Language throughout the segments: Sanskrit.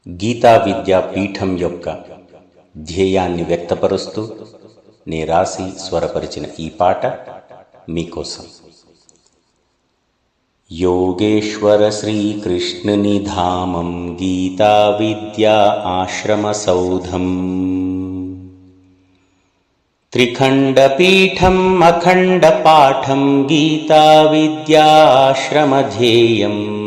గీతా విద్యా పీఠం యొక్క ధ్యేయాన్ని వ్యక్తపరుస్తూ నే రాసి స్వరపరిచిన ఈ పాట మీకోసం. యోగేశ్వర శ్రీకృష్ణుని ధామం గీతా విద్యా ఆశ్రమ సౌధం, త్రిఖండపీఠం అఖండ పాఠం గీతా విద్యా ఆశ్రమ ధ్యేయం.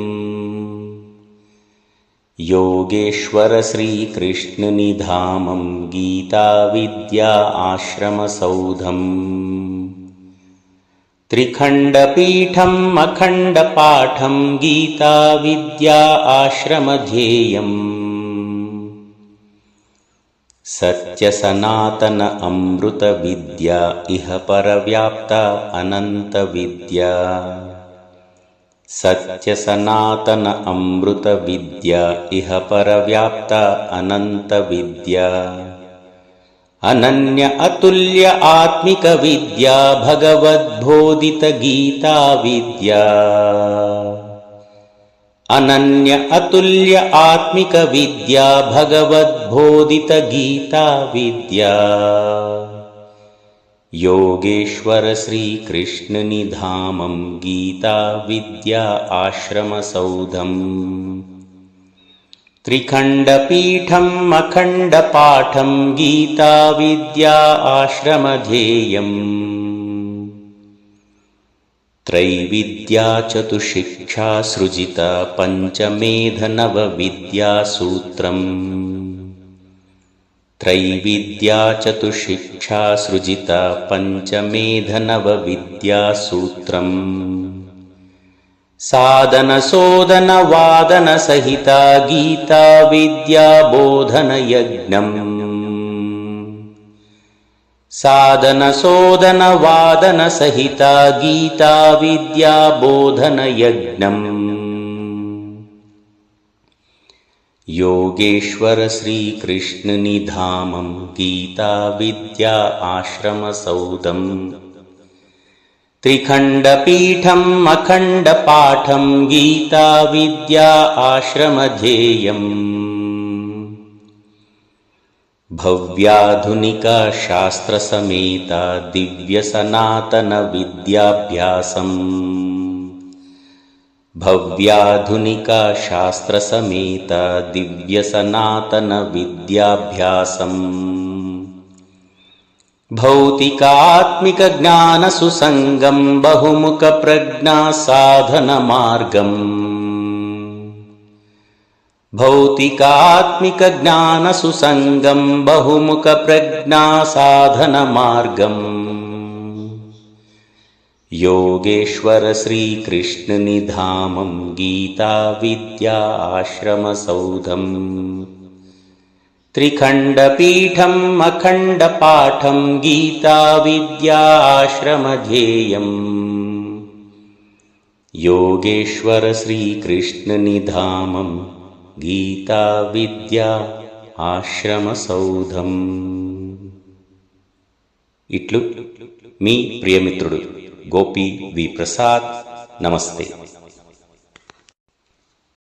योगेश्वर श्रीकृष्णुनि धामं गीता विद्या आश्रमसौधं, त्रिखण्डपीठम् अखण्डपाठं गीता विद्या आश्रमध्येयम्. सत्यसनातन अमृत विद्या इह परव्याप्ता अनंत विद्या. सत्य सनातन अमृत विद्या इह परव्याप्ता अनंत विद्या. अनन्य अतुल्य आत्मिक विद्या भगवद्बोधित गीता विद्या. अनन्य अतुल्य आत्मिक विद्या भगवद्बोधित गीता विद्या. योगेश्वर श्रीकृष्णुनि धामं गीता विद्या आश्रमसौधं, त्रिखण्डपीठम् अखण्डपाठं गीता विद्या आश्रमध्येयम्. त्रैविद्या चतुशिक्षा सृजिता पञ्चमेधनवविद्यासूत्रम्. त्रैविद्या चतुशिक्षा सृजिता पञ्चमेधनवविद्यासूत्रम्. साधनसोदनवादनसहिता गीता विद्या बोधनयज्ञम्. साधनसोदनवादनसहिता गीता विद्या बोधनयज्ञम्. योगेश्वर श्रीकृष्णुनि धामं गीता विद्या आश्रमसौधं, त्रिखण्डपीठम् अखण्डपाठं गीता विद्या आश्रमध्येयम्. भव्याधुनिका शास्त्रसमेता दिव्यसनातन विद्याभ्यासम्. भव्याधुनिका शास्त्रसमेता दिव्यसनातन विद्याभ्यासम्. भौतिकात्मिक ज्ञानसुसङ्गं बहुमुख प्रज्ञा साधनमार्गम्. भौतिकात्मिक ज्ञानसुसङ्गं बहुमुख प्रज्ञा साधनमार्गम्. योगेश्वर श्रीकृष्णुनि धामं गीता विद्या आश्रमसौधं, त्रिखण्डपीठम् अखण्डपाठं गीता विद्या आश्रमध्येयम्. योगेश्वर श्रीकृष्णुनि धामं गीता विद्या ఆశ్రమసౌధం. ఇట్లు మీ ప్రియమిత్రుడు గోపి వి ప్రసాద్. నమస్తే.